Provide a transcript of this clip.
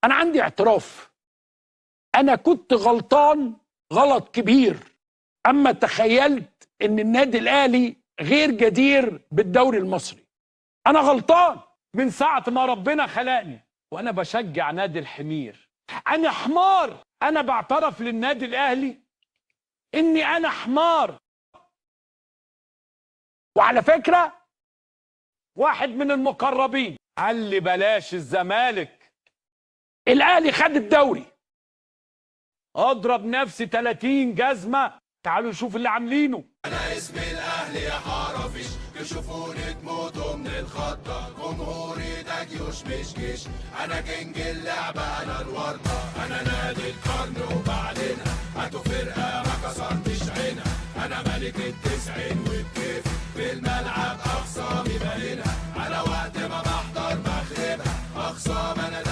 انا عندي اعتراف، انا كنت غلطان غلط كبير اما تخيلت ان النادي الاهلي غير جدير بالدوري المصري. انا غلطان من ساعة ما ربنا خلقني وانا بشجع نادي الحمير. انا حمار، انا بعترف للنادي الاهلي اني انا حمار. وعلى فكرة واحد من المقربين قال لي بلاش الزمالك، الاهلي خد الدوري. اضرب نفسي 30 جزمة. تعالوا شوف اللي عاملينه. انا اسمي الاهلي يا حرافيش، تشوفوني تموتوا من الخضة، جمهوري ده جيوش مش جيش، انا كينج اللعبة انا الوردة، انا نادي القرن وبعدينها، هاتوا فرقة ما كسرتش عينها، انا ملك ال90 وبكيف في الملعب اخصامي باينها، على وقت ما بحضر بخربها، اخصام انا